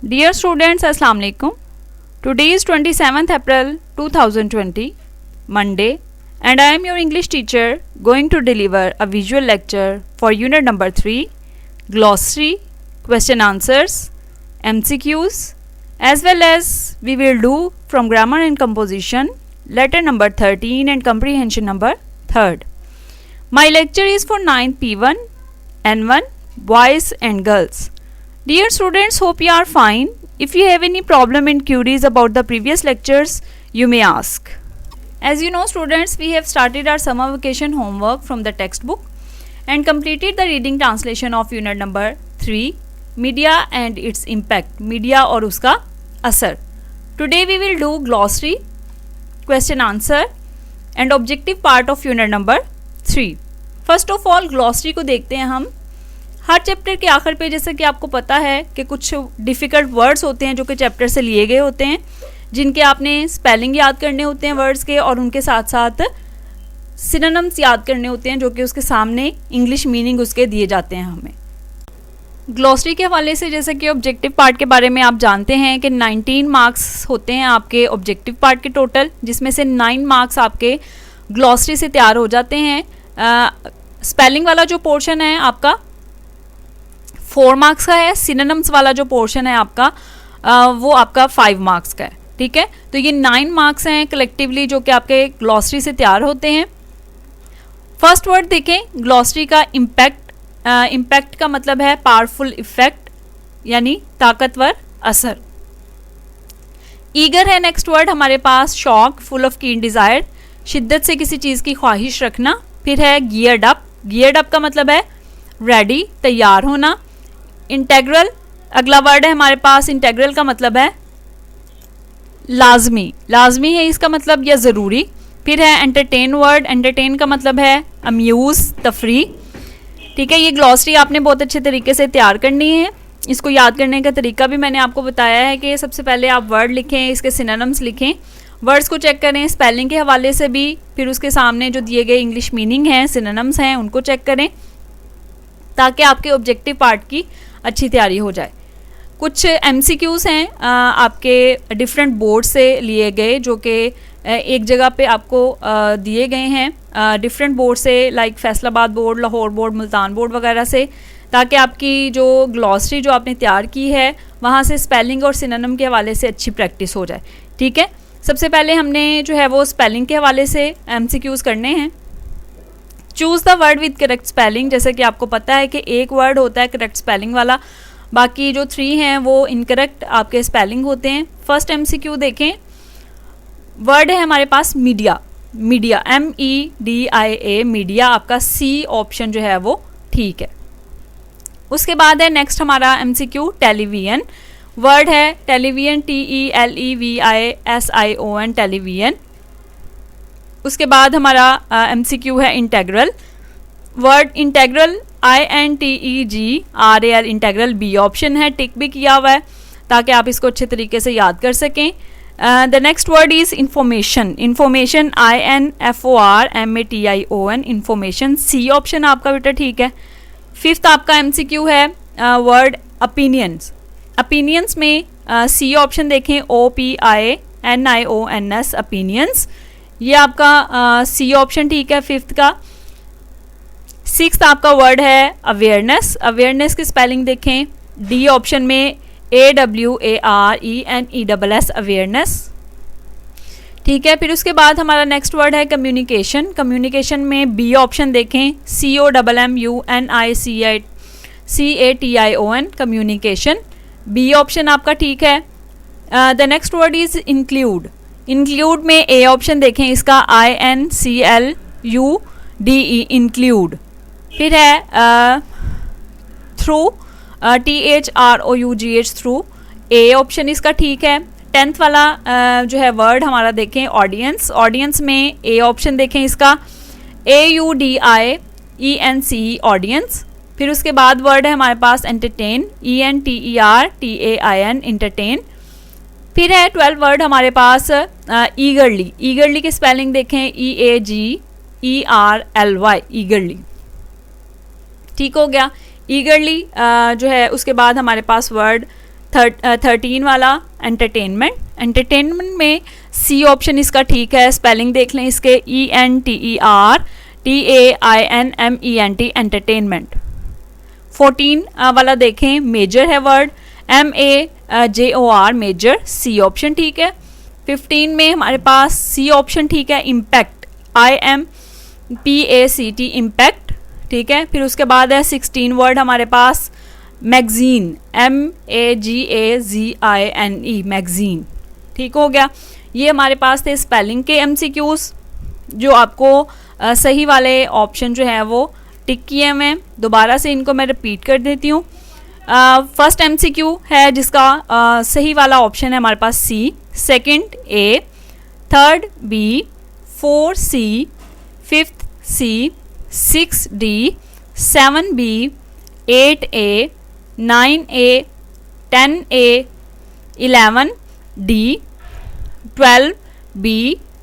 Dear students, Assalamu alaikum. Today is 27th April 2020, Monday, and I am your English teacher going to deliver a visual lecture for unit number 3, glossary, question answers, MCQs, as well as we will do from grammar and composition, letter number 13 and comprehension number 3rd. My lecture is for 9th P1, N1, boys and girls. Dear students, hope you are fine. If you have any problem and queries about the previous lectures, you may ask. As you know students, we have started our summer vacation homework from the textbook and completed the reading translation of unit number 3, Media and its impact, media और उसका असर. Today we will do glossary, question answer and objective part of unit number 3. First of all glossary को देखते हैं हम. हर chapter के आखिर पे जैसे कि आपको पता है कि कुछ डिफ़िकल्ट वर्ड्स होते हैं जो कि चैप्टर से लिए गए होते हैं, जिनके आपने स्पेलिंग याद करने होते हैं वर्ड्स के, और उनके साथ साथ सिनोनिम्स याद करने होते हैं जो कि उसके सामने इंग्लिश मीनिंग उसके दिए जाते हैं हमें. ग्लॉसरी के हवाले से जैसे कि ऑब्जेक्टिव पार्ट के बारे में आप जानते हैं कि 19 मार्क्स होते हैं आपके ऑब्जेक्टिव पार्ट के टोटल, जिसमें से 9 मार्क्स आपके ग्लॉसरी से तैयार हो जाते हैं. स्पेलिंग वाला जो पोर्शन है आपका 4 मार्क्स का है, सिनोनिम्स वाला जो पोर्शन है आपका वो आपका 5 मार्क्स का है. ठीक है, तो ये 9 मार्क्स हैं कलेक्टिवली जो कि आपके ग्लॉसरी से तैयार होते हैं. फर्स्ट वर्ड देखें ग्लॉसरी का इम्पैक्ट. इम्पैक्ट का मतलब है पावरफुल इफेक्ट यानी ताकतवर असर. ईगर है नेक्स्ट वर्ड हमारे पास. शॉक, फुल ऑफ कीन डिज़ायर, शिद्दत से किसी चीज़ की ख्वाहिश रखना. फिर है गियर्ड अप. गियर्ड अप का मतलब है रेडी, तैयार होना. इंटेग्रल अगला वर्ड है हमारे पास. इंटेग्रल का मतलब है लाजमी. लाजमी है इसका मतलब या ज़रूरी. फिर है एंटरटेन वर्ड. एंटरटेन का मतलब है अम्यूज़, तफरी. ठीक है, ये ग्लॉसरी आपने बहुत अच्छे तरीके से तैयार करनी है. इसको याद करने का तरीका भी मैंने आपको बताया है कि सबसे पहले आप वर्ड लिखें, इसके सिनोनिम्स लिखें, वर्ड्स को चेक करें स्पेलिंग के हवाले से भी, फिर उसके सामने जो दिए गए इंग्लिश मीनिंग हैं, सिनोनिम्स हैं, उनको चेक करें ताकि आपके ऑब्जेक्टिव पार्ट की अच्छी तैयारी हो जाए. कुछ MCQs हैं आपके डिफरेंट बोर्ड से लिए गए जो कि एक जगह पे आपको दिए गए हैं डिफरेंट बोर्ड से, like Faisalabad board, Lahore board, Multan board वगैरह से, ताकि आपकी जो ग्लॉसरी जो आपने तैयार की है वहाँ से स्पेलिंग और सिनोनिम के हवाले से अच्छी प्रैक्टिस हो जाए. ठीक है, सबसे पहले हमने जो है वो स्पेलिंग के हवाले से MCQs करने हैं. Choose the word with correct spelling. जैसे कि आपको पता है कि एक वर्ड होता है करेक्ट स्पेलिंग वाला, बाकी जो 3 हैं वो इनकरेक्ट आपके स्पेलिंग होते हैं. फर्स्ट MCQ देखें. वर्ड है हमारे पास मीडिया. मीडिया MEDIA, मीडिया आपका C ऑप्शन जो है वो ठीक है. उसके बाद है नेक्स्ट हमारा MCQ टेलीविजन. वर्ड है टेलीविजन TELEVISION, टेलीविजन. उसके बाद हमारा MCQ है integral. Word integral INTEGRAL, integral B option है, टिक भी किया हुआ है ताकि आप इसको अच्छे तरीके से याद कर सकें. The next word is information. Information INFORMATION, information C option आपका बेटा ठीक है. फिफ्थ आपका MCQ है वर्ड ओपिनियंस. ओपिनियंस में C ऑप्शन देखें, OPINIONS, ओपिनियंस, ये आपका C ऑप्शन ठीक है फिफ्थ का. सिक्स्थ आपका वर्ड है अवेयरनेस. अवेयरनेस की स्पेलिंग देखें, D ऑप्शन में AWARENESS, अवेयरनेस. ठीक है, फिर उसके बाद हमारा नेक्स्ट वर्ड है कम्युनिकेशन. कम्युनिकेशन में B ऑप्शन देखें, COMMUNICATION, कम्युनिकेशन, B ऑप्शन आपका ठीक है. The next word is include. Include में A ऑप्शन देखें इसका, INCLUDE, इंक्लूड. फिर है through, THROUGH, through, A option इसका ठीक है. 10th वाला जो है वर्ड हमारा देखें ऑडियंस. ऑडियंस में A ऑप्शन देखें इसका, AUDIENCE, ऑडियंस. फिर उसके बाद वर्ड है हमारे पास एंटरटेन, ENTERTAIN, इंटरटेन. फिर है 12 वर्ड हमारे पास ईगरली. ईगरली की स्पेलिंग देखें, EAGERLY, ईगरली. ठीक हो गया. ईगरली जो है उसके बाद हमारे पास वर्ड 13 वाला एंटरटेनमेंट, एंटरटेनमेंट में सी ऑप्शन इसका ठीक है। स्पेलिंग देख लें इसके, ENTERTAINMENT, एंटरटेनमेंट। 14 वाला देखें, मेजर है word, MAJOR, major, C option ठीक है। 15 में हमारे पास सी ऑप्शन ठीक है, इम्पैक्ट, IMPACT, इम्पैक्ट ठीक है। फिर उसके बाद है 16 वर्ड हमारे पास, मैगजीन, MAGAZINE, मैगजीन ठीक हो गया। ये हमारे पास थे स्पेलिंग के MCQs जो आपको सही वाले ऑप्शन जो है वो टिक किए हुए हैं। दोबारा से इनको मैं रिपीट कर देती हूँ। फर्स्ट MCQ है जिसका सही वाला ऑप्शन है हमारे पास C, second A, third B, 4C, fifth C, 6D, 7B, 8A, 9A, 10A, 11D, 12B,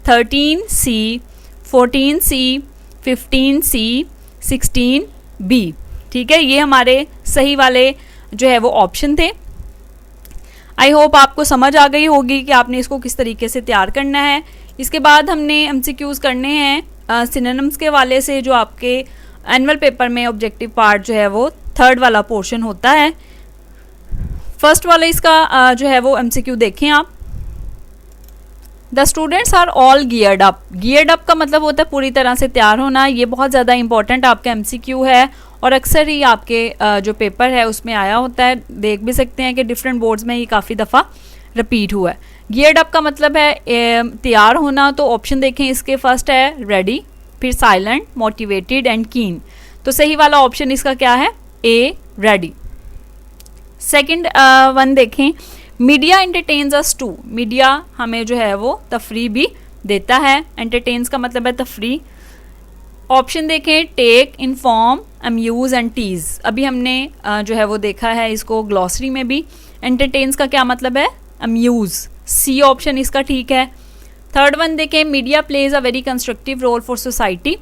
13C, 14C, 15C, 16B ठीक है। ये हमारे सही वाले जो है वो ऑप्शन थे। आई होप आपको समझ आ गई होगी कि आपने इसको किस तरीके से तैयार करना है। इसके बाद हमने MCQs करने हैं सिनोनिम्स के वाले से, जो आपके एनुअल पेपर में ऑब्जेक्टिव पार्ट जो है वो थर्ड वाला पोर्शन होता है। फर्स्ट वाला इसका जो है वो MCQ देखें आप। The students are all geared up, geared up का मतलब होता है पूरी तरह से तैयार होना। ये बहुत ज़्यादा इंपॉर्टेंट आपका MCQ है और अक्सर ही आपके जो पेपर है उसमें आया होता है। देख भी सकते हैं कि डिफरेंट बोर्ड्स में ये काफ़ी दफ़ा रिपीट हुआ है। गियर्ड अप का मतलब है तैयार होना। तो ऑप्शन देखें इसके, फर्स्ट है रेडी, फिर साइलेंट, मोटिवेटेड एंड कीन। तो सही वाला ऑप्शन इसका क्या है, A, रेडी। सेकंड वन देखें, media entertains us too, media हमें जो है वो तफरी भी देता है। एंटरटेन्स का मतलब है तफरी। ऑप्शन देखें, take, inform, amuse and tease. अभी हमने जो है वो देखा है इसको ग्लॉसरी में भी। एंटरटेन्स का क्या मतलब है, अम्यूज़, सी ऑप्शन इसका ठीक है। थर्ड वन देखें, media plays a very constructive role for society.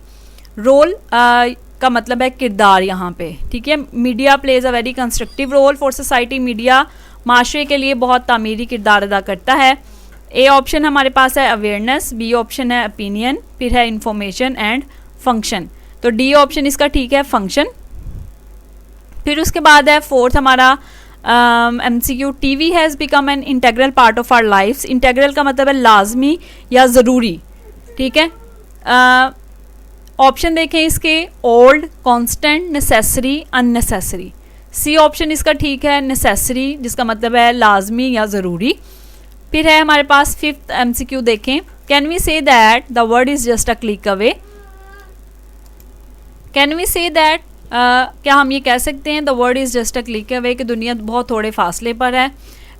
Role का मतलब है किरदार यहाँ पे, ठीक है। Media plays a very constructive role for society, media माशरे के लिए बहुत तामीरी किरदार अदा करता है। ए ऑप्शन हमारे पास है अवेयरनेस, बी ऑप्शन है ओपिनियन, फिर है इंफॉर्मेशन एंड फंक्शन। तो डी ऑप्शन इसका ठीक है, फंक्शन। फिर उसके बाद है फोर्थ हमारा MCQ, TV has become an integral part of our lives. Integral का मतलब है लाजमी या ज़रूरी, ठीक है। ऑप्शन देखें इसके, old, constant, necessary, unnecessary. C option इसका ठीक है, नेसेसरी, जिसका मतलब है लाजमी या ज़रूरी। फिर है हमारे पास फिफ्थ MCQ देखें, can we say that the word is just a click away. Can we say that, क्या हम ये कह सकते हैं the word is just a click away, कि दुनिया बहुत थोड़े फासले पर है।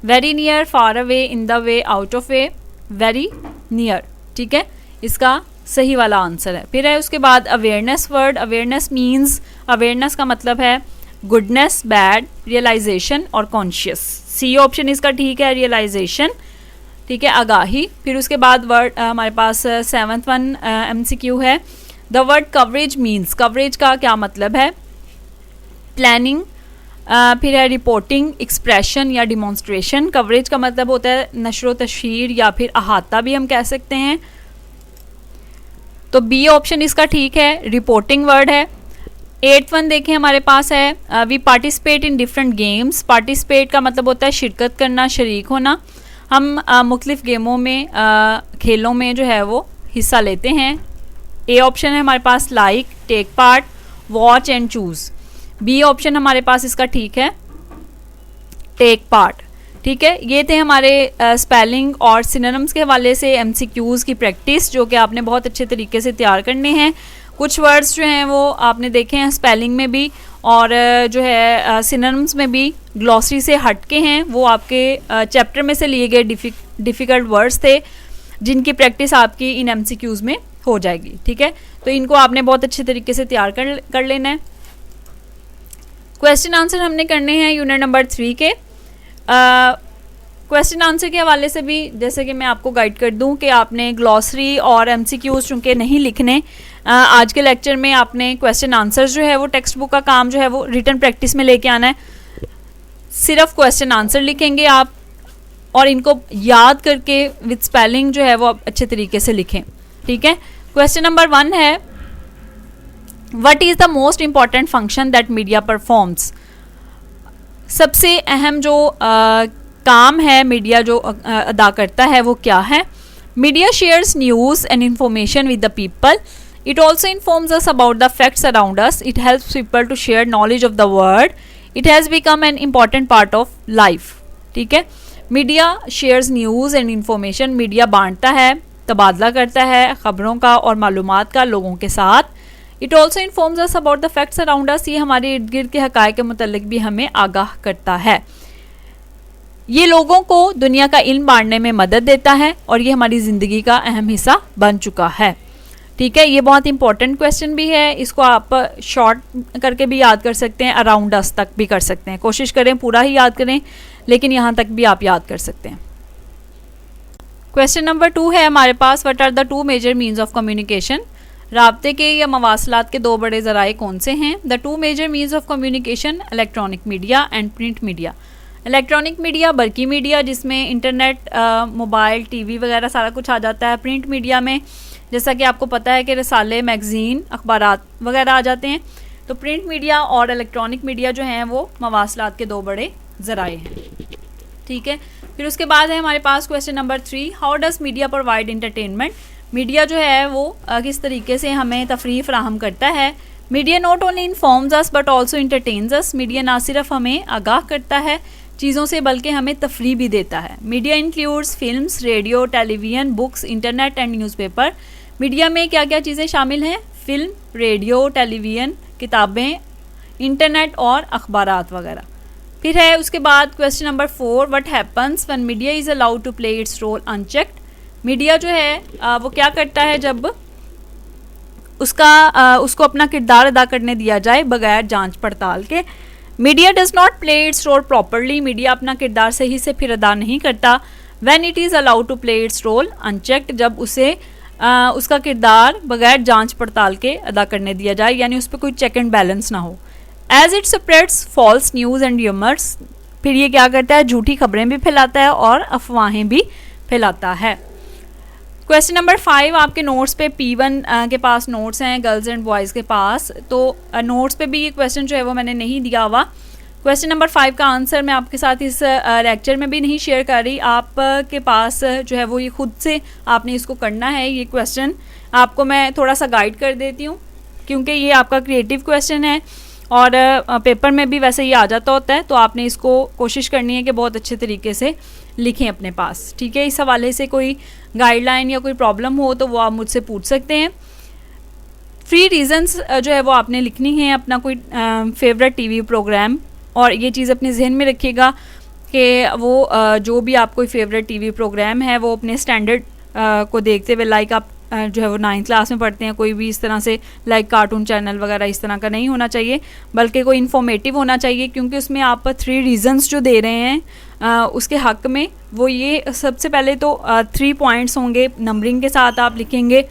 Very near, far away, in the way, out of way, very near, ठीक है, इसका सही वाला आंसर है। फिर है उसके बाद awareness word. Awareness means, awareness का मतलब है गुडनेस, बैड, रियलाइजेशन और कॉन्शियस। सी ऑप्शन इसका ठीक है, रियलाइजेशन, ठीक है, आगाही। फिर उसके बाद वर्ड हमारे पास सेवन्थ वन MCQ है, the word coverage means, coverage का क्या मतलब है, प्लानिंग, फिर है रिपोर्टिंग, एक्सप्रेशन या डिमॉन्स्ट्रेशन। कवरेज का मतलब होता है नशर तशहीर या फिर अहाता भी हम कह सकते हैं। तो बी ऑप्शन इसका ठीक है, रिपोर्टिंग वर्ड है। एट्थ वन देखें हमारे पास है, we participate in different games. Participate का मतलब होता है शिरकत करना, शरीक होना। हम मुख्तलिफ गेमों में, खेलों में जो है वो हिस्सा लेते हैं। ए ऑप्शन है हमारे पास like, take part, watch and choose. B option हमारे पास इसका ठीक है, टेक पार्ट, ठीक है। ये थे हमारे स्पेलिंग और सिनोनिम्स के हवाले से MCQs की प्रैक्टिस, जो कि आपने बहुत अच्छे तरीके से तैयार करने हैं। कुछ वर्ड्स जो हैं वो आपने देखे हैं स्पेलिंग में भी और जो है सिनोनिम्स में भी ग्लॉसरी से हट के हैं। वो आपके चैप्टर में से लिए गए डिफ़िकल्ट वर्ड्स थे जिनकी प्रैक्टिस आपकी इन MCQs में हो जाएगी, ठीक है। तो इनको आपने बहुत अच्छे तरीके से तैयार कर लेना है। क्वेश्चन आंसर हमने करने हैं यूनिट नंबर 3 के। क्वेश्चन आंसर के हवाले से भी जैसे कि मैं आपको गाइड कर दूं कि आपने ग्लॉसरी और MCQs चूँकि नहीं लिखने, आज के लेक्चर में आपने क्वेश्चन आंसर जो है वो टेक्स्ट बुक का काम जो है वो रिटन प्रैक्टिस में लेके आना है। सिर्फ क्वेश्चन आंसर लिखेंगे आप, और इनको याद करके विद स्पेलिंग जो है वो आप अच्छे तरीके से लिखें, ठीक है। क्वेश्चन नंबर 1 है, what is the most important function that media performs. सबसे अहम जो काम है मीडिया जो अदा करता है वो क्या है। Media shares news and information with the people. It also informs us about the facts around us. It helps people to share knowledge of the world. It has become an important part of life, ठीक है। Media shares news and information, media बांटता है, तबादला करता है ख़बरों का और मालूमात का लोगों के साथ। It also informs us about the facts around अस, ये हमारे इर्द गिर्द के हक़ाइक़ के मुतल्लिक भी हमें आगाह करता है। ये लोगों को दुनिया का इल्म बांटने में मदद देता है और ये हमारी ज़िंदगी का अहम हिस्सा बन चुका है, ठीक है। ये बहुत इंपॉर्टेंट क्वेश्चन भी है, इसको आप शॉर्ट करके भी याद कर सकते हैं, अराउंड अस तक भी कर सकते हैं। कोशिश करें पूरा ही याद करें, लेकिन यहाँ तक भी आप याद कर सकते हैं। क्वेश्चन नंबर 2 है हमारे पास, what are the 2 major means of communication. राब्ते के या मवासलात के 2 बड़े ज़राए कौन से हैं। The 2 major means of communication, electronic media and print media. Electronic media बरकी मीडिया, जिसमें इंटरनेट, मोबाइल, टीवी वगैरह सारा कुछ आ जाता है। प्रिंट मीडिया में जैसा कि आपको पता है कि रसाले, मैगज़ीन, अखबारात वगैरह आ जाते हैं। तो प्रिंट मीडिया और इलेक्ट्रॉनिक मीडिया जो हैं वो मवासलात के 2 बड़े ज़राए हैं, ठीक है। फिर उसके बाद है हमारे पास question number 3, how does media provide entertainment. Media जो है वो किस तरीके से हमें तफरीह फराहम करता है। Media not only informs us but also entertains us. Media ना सिर्फ हमें आगाह करता है चीज़ों से, बल्कि हमें तफरीह भी देता है। Media includes films, radio, television, books, internet and newspaper. Media में क्या क्या चीज़ें शामिल हैं, फिल्म, रेडियो, टेलीविज़न, किताबें, इंटरनेट और अखबारात वगैरह। फिर है उसके बाद question number 4, what happens when media is allowed to play its role unchecked. Media जो है वो क्या करता है जब उसको अपना किरदार अदा करने दिया जाए बगैर जांच पड़ताल के। Media does not play its role properly. Media अपना किरदार सही से फिर अदा नहीं करता। When it is allowed to play its role unchecked, जब उसे उसका किरदार बगैर जांच पड़ताल के अदा करने दिया जाए, यानी उस पर कोई चेक एंड बैलेंस ना हो। As it spreads false news and rumours, फिर ये क्या करता है, झूठी खबरें भी फैलाता है और अफवाहें भी फैलाता है। क्वेश्चन नंबर 5 आपके नोट्स पे P1 के पास नोट्स हैं, गर्ल्स एंड बॉयज़ के पास, तो नोट्स पे भी ये क्वेश्चन जो है वो मैंने नहीं दिया हुआ। क्वेश्चन नंबर 5 का आंसर मैं आपके साथ इस लेक्चर में भी नहीं शेयर कर रही, आपके पास जो है वो ये खुद से आपने इसको करना है। ये क्वेश्चन आपको मैं थोड़ा सा गाइड कर देती हूँ, क्योंकि ये आपका क्रिएटिव क्वेश्चन है और पेपर में भी वैसे ही आ जाता होता है, तो आपने इसको कोशिश करनी है कि बहुत अच्छे तरीके से लिखें अपने पास, ठीक है। इस हवाले से कोई गाइडलाइन या कोई प्रॉब्लम हो तो वो आप मुझसे पूछ सकते हैं। फ्री रीजंस जो है वो आपने लिखनी है, अपना कोई फेवरेट टीवी प्रोग्राम, और ये चीज़ अपने जहन में रखिएगा कि वो जो भी आप कोई फेवरेट टीवी प्रोग्राम है वो अपने स्टैंडर्ड को देखते हुए, लाइक आप जो है वो 9th क्लास में पढ़ते हैं, कोई भी इस तरह से लाइक कार्टून चैनल वगैरह इस तरह का नहीं होना चाहिए, बल्कि कोई इन्फॉर्मेटिव होना चाहिए, क्योंकि उसमें आप 3 रीजंस जो दे रहे हैं उसके हक़ में, वो ये सबसे पहले तो 3 पॉइंट्स होंगे, नंबरिंग के साथ आप लिखेंगे।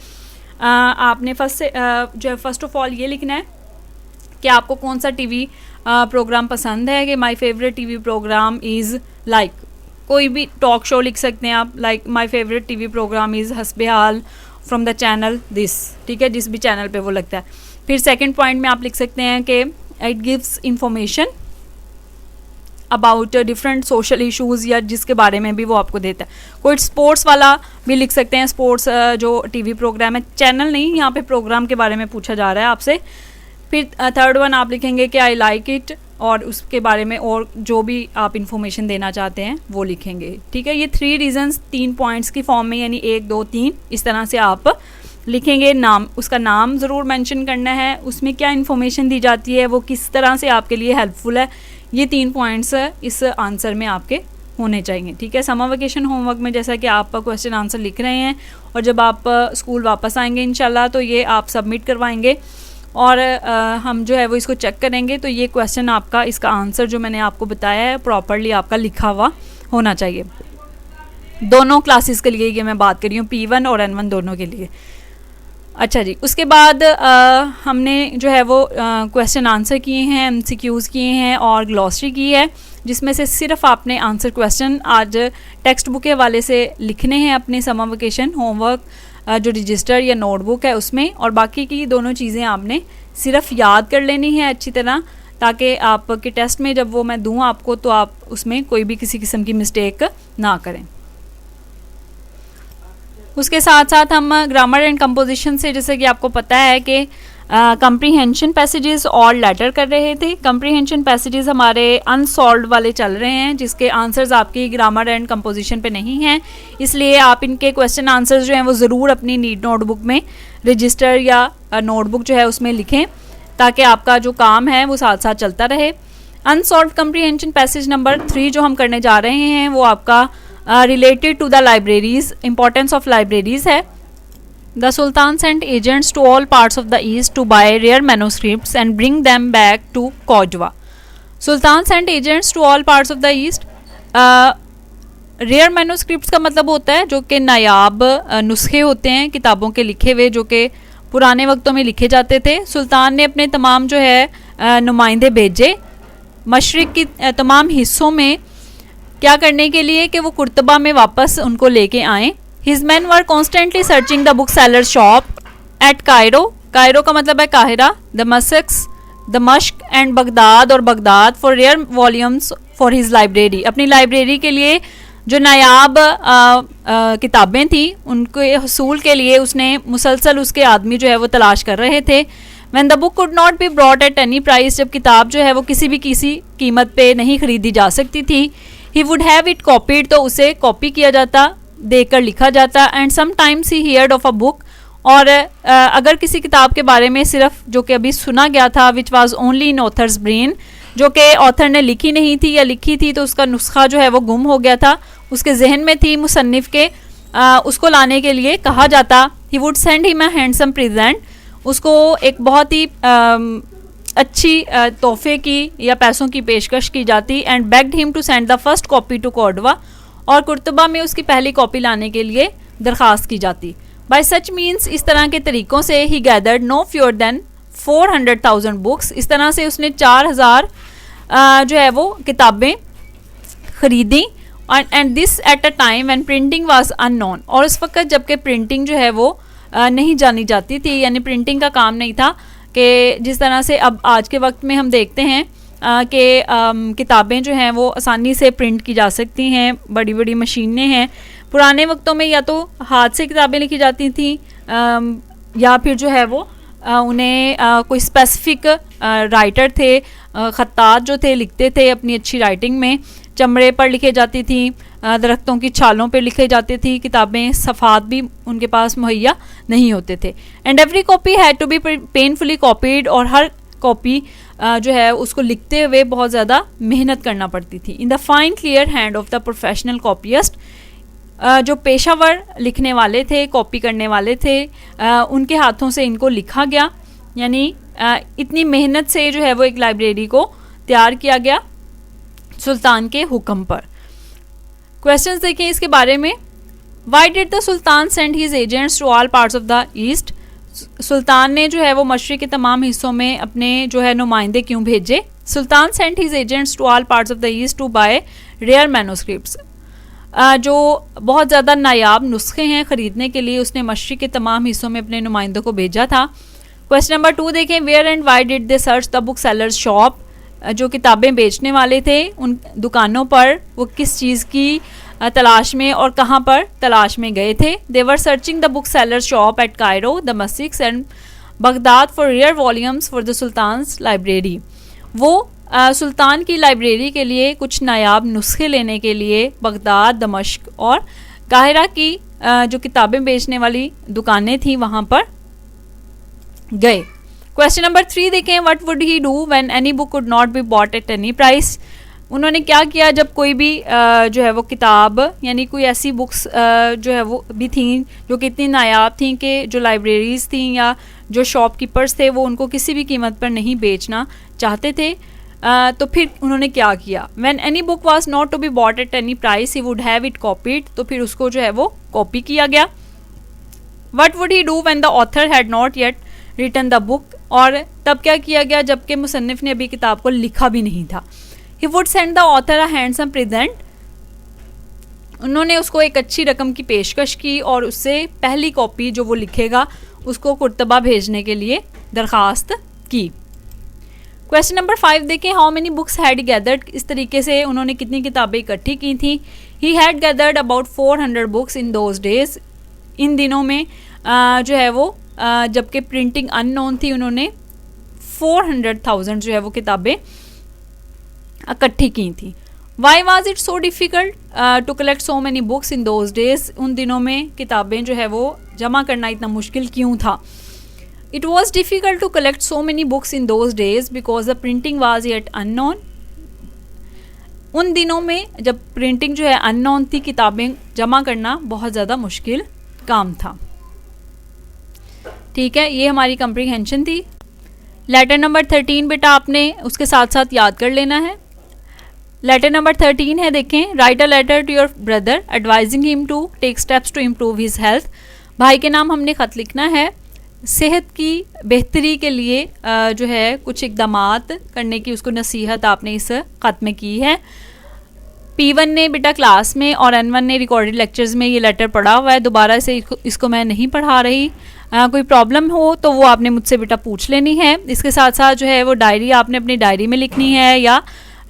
आपने फर्स्ट ऑफ ऑल ये लिखना है कि आपको कौन सा टीवी प्रोग्राम पसंद है, कि my favourite TV program is like, कोई भी टॉक शो लिख सकते हैं आप, like my favourite TV program is हस्बे-हाल फ्रॉम द चैनल दिस, ठीक है, जिस भी चैनल पे वो लगता है। फिर सेकंड पॉइंट में आप लिख सकते हैं कि it gives information about different social issues, या जिसके बारे में भी वो आपको देता है। कोई स्पोर्ट्स वाला भी लिख सकते हैं, स्पोर्ट्स जो टीवी प्रोग्राम है, चैनल नहीं, यहाँ पे प्रोग्राम के बारे में पूछा जा रहा है आपसे। फिर थर्ड वन आप लिखेंगे कि आई लाइक इट, और उसके बारे में और जो भी आप इन्फॉर्मेशन देना चाहते हैं वो लिखेंगे, ठीक है। ये 3 रीजंस 3 पॉइंट्स की फॉर्म में, यानी 1 2 3 इस तरह से आप लिखेंगे। नाम, उसका नाम ज़रूर मेंशन करना है, उसमें क्या इन्फॉर्मेशन दी जाती है, वो किस तरह से आपके लिए हेल्पफुल है। ये 3 पॉइंट्स इस आंसर में आपके होने चाहिए, ठीक है। समर वेकेशन होमवर्क में जैसा कि आप क्वेश्चन आंसर लिख रहे हैं, और जब आप स्कूल वापस आएंगे इंशाल्लाह तो ये आप सबमिट करवाएंगे, और हम जो है वो इसको चेक करेंगे, तो ये क्वेश्चन आपका, इसका आंसर जो मैंने आपको बताया है प्रॉपरली आपका लिखा हुआ होना चाहिए। दोनों क्लासेस के लिए ये मैं बात कर रही हूँ, P1 और N1 दोनों के लिए। अच्छा जी, उसके बाद हमने जो है वो क्वेश्चन आंसर किए हैं, एमसीक्यूज़ किए हैं और ग्लॉसरी की है, जिसमें से सिर्फ आपने आंसर क्वेश्चन आज टेक्स्ट बुक के हवाले से लिखने हैं अपने समर वेकेशन होमवर्क जो रजिस्टर या नोटबुक है उसमें, और बाकी की दोनों चीज़ें आपने सिर्फ याद कर लेनी है अच्छी तरह, ताकि आपके टेस्ट में जब वो मैं दूँ आपको तो आप उसमें कोई भी किसी किस्म की मिस्टेक ना करें। उसके साथ साथ हम ग्रामर एंड कंपोजिशन से, जैसे कि आपको पता है कि कंप्रीहेंशन पैसेजेस और लेटर कर रहे थे। कंप्रीहेंशन पैसेजेस हमारे अनसॉल्व्ड वाले चल रहे हैं, जिसके आंसर्स आपकी ग्रामर एंड कंपोजिशन पे नहीं हैं, इसलिए आप इनके क्वेश्चन आंसर्स जो हैं वो ज़रूर अपनी नीट नोटबुक में रजिस्टर या नोटबुक जो है उसमें लिखें, ताकि आपका जो काम है वो साथ साथ चलता रहे। अनसॉल्व्ड कंप्रीहेंशन पैसेज नंबर 3 जो हम करने जा रहे हैं वो आपका related to the libraries, importance of libraries है। The Sultan sent agents to all parts of the east to buy rare manuscripts and bring them back to Kojwa. Sultan sent agents to all parts of the east. rare manuscripts का मतलब होता है जो कि नायाब नुस्खे होते हैं किताबों के लिखे हुए, जो कि पुराने वक्तों में लिखे जाते थे। सुल्तान ने अपने तमाम जो है नुमाइंदे भेजे मशरिक की तमाम हिस्सों में, क्या करने के लिए कि वो कुर्तबा में वापस उनको लेके आएँ। His man were constantly searching the book seller shop at Cairo, Cairo का मतलब है काहिरा, दमश्क एंड बगदाद और Baghdad for rare volumes for his library, अपनी लाइब्रेरी के लिए जो नायाब किताबें थी उनके हसूल के लिए उसने मुसलसल उसके आदमी जो है वो तलाश कर रहे थे। When the book could not be brought at any price, जब किताब जो है वो किसी कीमत पे नहीं खरीदी जा सकती थी, he would have it copied, तो उसे कॉपी किया जाता, देकर लिखा जाता। and sometimes he heard of a book, और अगर किसी किताब के बारे में सिर्फ जो कि अभी सुना गया था, which was only in author's brain, जो कि ऑथर ने लिखी नहीं थी या लिखी थी तो उसका नुस्खा जो है वो गुम हो गया था, उसके जहन में थी मुसन्निफ के, उसको लाने के लिए कहा जाता। he would send him a handsome present, उसको एक बहुत ही अच्छी तोहफे की या पैसों की पेशकश की जाती। And begged him to send the first copy to Cordova, और कुर्तबा में उसकी पहली कॉपी लाने के लिए दरख्वास्त की जाती। बाय सच मीन्स, इस तरह के तरीक़ों से ही गैदर्ड नो फ्योर देन 400,000 बुक्स, इस तरह से उसने 4,000 जो है वो किताबें ख़रीदी। And this at a time when printing was unknown, और उस वक्त जबकि प्रिंटिंग जो है वो नहीं जानी जाती थी, यानी प्रिंटिंग का काम नहीं था कि जिस तरह से अब आज के वक्त में हम देखते हैं कि किताबें जो हैं वो आसानी से प्रिंट की जा सकती हैं, बड़ी बड़ी मशीनें हैं। पुराने वक्तों में या तो हाथ से किताबें लिखी जाती थी या फिर जो है वो उन्हें कोई स्पेसिफिक राइटर थे, ख़त्तात जो थे लिखते थे अपनी अच्छी राइटिंग में, चमड़े पर लिखे जाती थी, दरख्तों की छालों पर लिखे जाती थी किताबें, सफ़ात भी उनके पास मुहैया नहीं होते थे। And every copy had to be painfully copied, और हर कॉपी जो है उसको लिखते हुए बहुत ज़्यादा मेहनत करना पड़ती थी। In the fine clear hand of the professional कॉपीस्ट, जो पेशावर लिखने वाले थे, कॉपी करने वाले थे, उनके हाथों से इनको लिखा गया, यानी इतनी मेहनत से जो है वो एक लाइब्रेरी को तैयार किया गया सुल्तान के हुक्म पर। क्वेश्चंस देखें इसके बारे में। Why did the sultan send his agents to all parts of the east, सुल्तान ने जो है वो मशरिक़ के तमाम हिस्सों में अपने जो है नुमाइंदे क्यों भेजे। Sultan send his agents to all parts of the east to buy rare manuscripts, जो बहुत ज़्यादा नायाब नुस्खे हैं ख़रीदने के लिए उसने मशरिक़ के तमाम हिस्सों में अपने नुमाइंदों को भेजा था। क्वेश्चन नंबर 2 देखें। Where and why did they search the book sellers shop, जो किताबें बेचने वाले थे उन दुकानों पर वो किस चीज़ की तलाश में और कहाँ पर तलाश में गए थे। They were searching the book seller shop at Cairo, दमश्क and Baghdad for rare volumes for the sultan's library, वो सुल्तान की लाइब्रेरी के लिए कुछ नायाब नुस्खे लेने के लिए बगदाद, दमश्क और काहिरा की जो किताबें बेचने वाली दुकानें थी वहाँ पर गए। क्वेश्चन नंबर 3 देखें। What would he do when any book could not be bought at any price, उन्होंने क्या किया जब कोई भी जो है वो किताब, यानी कोई ऐसी बुक्स जो है वो भी थी जो कि इतनी नायाब थी कि जो लाइब्रेरीज़ थी या जो शॉपकीपर्स थे वो उनको किसी भी कीमत पर नहीं बेचना चाहते थे, तो फिर उन्होंने क्या किया। When any book was not to be bought at any price he would have it copied, तो फिर उसको जो है वो कॉपी किया गया। What would he do when the author had not yet written the book, और तब क्या किया गया जबकि मुसन्निफ ने अभी किताब को लिखा भी नहीं था। He would send the author a handsome present, उन्होंने उसको एक अच्छी रकम की पेशकश की और उससे पहली कॉपी जो वो लिखेगा उसको कुर्तबा भेजने के लिए दरख्वास्त की। क्वेश्चन नंबर 5 देखें, how many books had gathered, इस तरीके से उन्होंने कितनी किताबें इकट्ठी की थी। He had gathered about 400 books in those days, इन दिनों में जो है वो जबकि प्रिंटिंग अननोन थी, उन्होंने 400,000 जो है वो किताबें इकट्ठी की थी। Why was it so difficult to collect so many books in those days, उन दिनों में किताबें जो है वो जमा करना इतना मुश्किल क्यों था। It was difficult to collect so many books in those days because the printing was yet unknown, उन दिनों में जब प्रिंटिंग जो है अननोन थी, किताबें जमा करना बहुत ज़्यादा मुश्किल काम था। ठीक है, ये हमारी कंप्रीहेंशन थी। लेटर नंबर 13 बेटा आपने उसके साथ साथ याद कर लेना है। लेटर नंबर 13 है, देखें, write a letter to your brother advising him to take steps to improve his health, भाई के नाम हमने ख़त लिखना है, सेहत की बेहतरी के लिए जो है कुछ इक़दामात करने की उसको नसीहत आपने इस ख़त में की है। P1 ने बेटा क्लास में और N1 ने रिकॉर्डेड लेक्चर्स में ये लेटर पढ़ा हुआ है, दोबारा से इसको मैं नहीं पढ़ा रही। कोई प्रॉब्लम हो तो वो आपने मुझसे बेटा पूछ लेनी है। इसके साथ साथ जो है वो डायरी आपने अपनी डायरी में लिखनी है या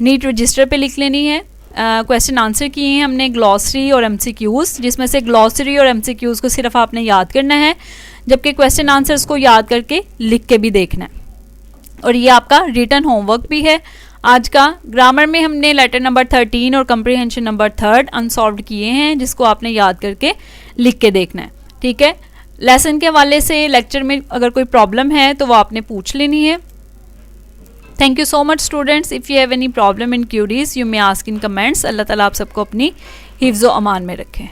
नीट रजिस्टर पे लिख लेनी है। क्वेश्चन आंसर किए हैं हमने ग्लॉसरी और MCQs, जिसमें से ग्लॉसरी और MCQs को सिर्फ आपने याद करना है, जबकि क्वेश्चन आंसर्स को याद करके लिख के भी देखना है। और ये आपका रिटन होमवर्क भी है आज का। ग्रामर में हमने लेटर नंबर 13 और कंप्रीहेंशन नंबर 3 अनसॉल्व्ड किए हैं, जिसको आपने याद करके लिख के देखना है। ठीक है, लेसन के हवाले से लेक्चर में अगर कोई प्रॉब्लम है तो वो आपने पूछ लेनी है। Thank you so much students. If you have any problem in queries you may ask in comments. Allah ताला आप सबको अपनी हिफ्ज़ व अमान में रखें।